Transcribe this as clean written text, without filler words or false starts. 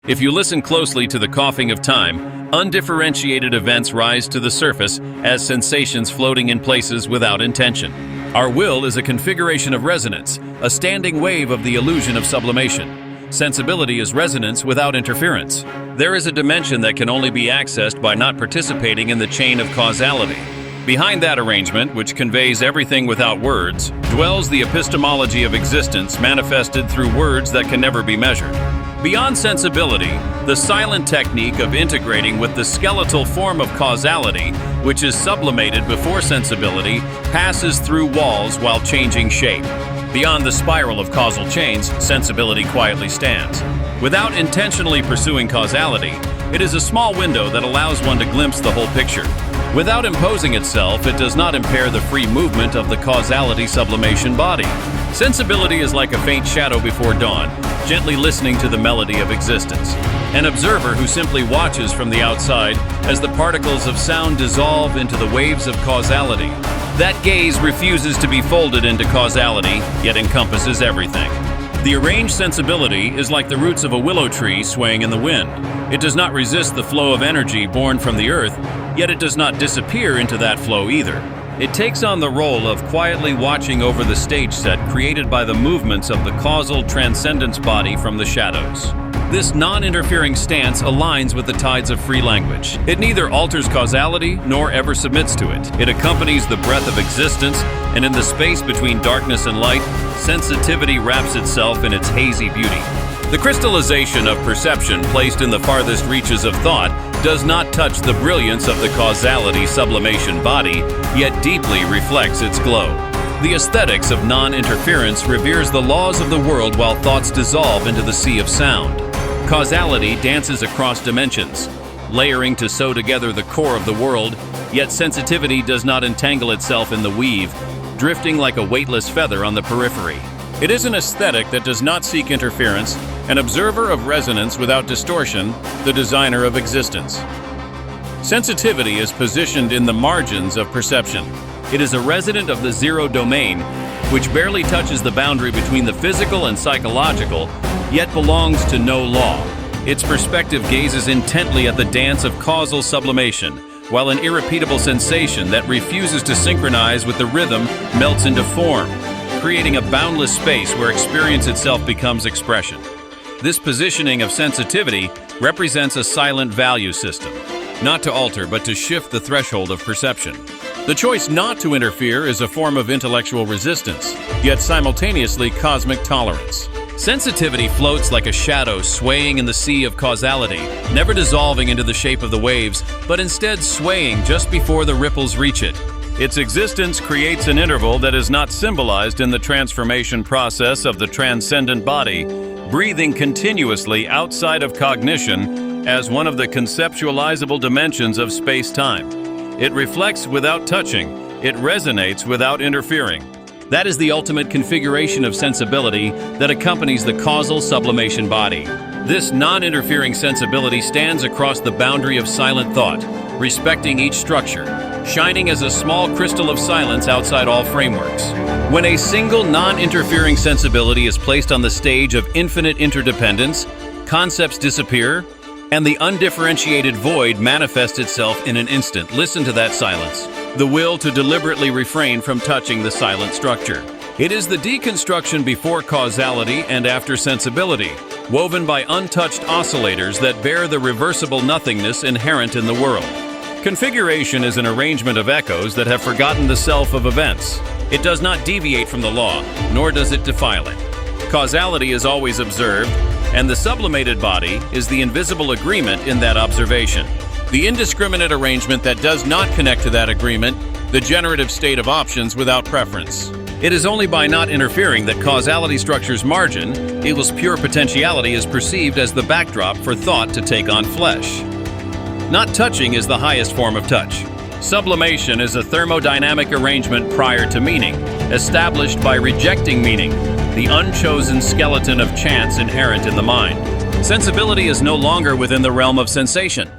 If you listen closely to the coughing of time, undifferentiated events rise to the surface as sensations floating in places without intention. Our will is a configuration of resonance, a standing wave of the illusion of sublimation. Sensibility is resonance without interference. There is a dimension that can only be accessed by not participating in the chain of causality. Behind that arrangement, which conveys everything without words, dwells the epistemology of existence manifested through words that can never be measured. Beyond sensibility, the silent technique of integrating with the skeletal form of causality, which is sublimated before sensibility, passes through walls while changing shape. Beyond the spiral of causal chains, sensibility quietly stands. Without intentionally pursuing causality, it is a small window that allows one to glimpse the whole picture. Without imposing itself, it does not impair the free movement of the causality sublimation body. Sensibility is like a faint shadow before dawn, gently listening to the melody of existence. An observer who simply watches from the outside as the particles of sound dissolve into the waves of causality. That gaze refuses to be folded into causality, yet encompasses everything. The arranged sensibility is like the roots of a willow tree swaying in the wind. It does not resist the flow of energy born from the earth, yet it does not disappear into that flow either. It takes on the role of quietly watching over the stage set created by the movements of the causal transcendence body from the shadows. This non-interfering stance aligns with the tides of free language. It neither alters causality nor ever submits to it. It accompanies the breath of existence, and in the space between darkness and light, sensitivity wraps itself in its hazy beauty. The crystallization of perception placed in the farthest reaches of thought does not touch the brilliance of the causality sublimation body, yet deeply reflects its glow. The aesthetics of non-interference reveres the laws of the world while thoughts dissolve into the sea of sound. Causality dances across dimensions, layering to sew together the core of the world, yet sensitivity does not entangle itself in the weave, drifting like a weightless feather on the periphery. It is an aesthetic that does not seek interference, an observer of resonance without distortion, the designer of existence. Sensitivity is positioned in the margins of perception. It is a resident of the zero domain, which barely touches the boundary between the physical and psychological, yet belongs to no law. Its perspective gazes intently at the dance of causal sublimation, while an irrepeatable sensation that refuses to synchronize with the rhythm melts into form, creating a boundless space where experience itself becomes expression. This positioning of sensitivity represents a silent value system, not to alter but to shift the threshold of perception. The choice not to interfere is a form of intellectual resistance, yet simultaneously cosmic tolerance. Sensitivity floats like a shadow swaying in the sea of causality, never dissolving into the shape of the waves, but instead swaying just before the ripples reach it. Its existence creates an interval that is not symbolized in the transformation process of the transcendent body, breathing continuously outside of cognition as one of the conceptualizable dimensions of space-time. It reflects without touching. It resonates without interfering. That is the ultimate configuration of sensibility that accompanies the causal sublimation body. This non-interfering sensibility stands across the boundary of silent thought, respecting each structure, shining as a small crystal of silence outside all frameworks. When a single non-interfering sensibility is placed on the stage of infinite interdependence, concepts disappear, and the undifferentiated void manifests itself in an instant. Listen to that silence. The will to deliberately refrain from touching the silent structure. It is the deconstruction before causality and after sensibility, woven by untouched oscillators that bear the reversible nothingness inherent in the world. Configuration is an arrangement of echoes that have forgotten the self of events. It does not deviate from the law, nor does it defile it. Causality is always observed, and the sublimated body is the invisible agreement in that observation. The indiscriminate arrangement that does not connect to that agreement, the generative state of options without preference. It is only by not interfering that causality structures margin, equals pure potentiality is perceived as the backdrop for thought to take on flesh. Not touching is the highest form of touch. Sublimation is a thermodynamic arrangement prior to meaning, established by rejecting meaning, the unchosen skeleton of chance inherent in the mind. Sensibility is no longer within the realm of sensation.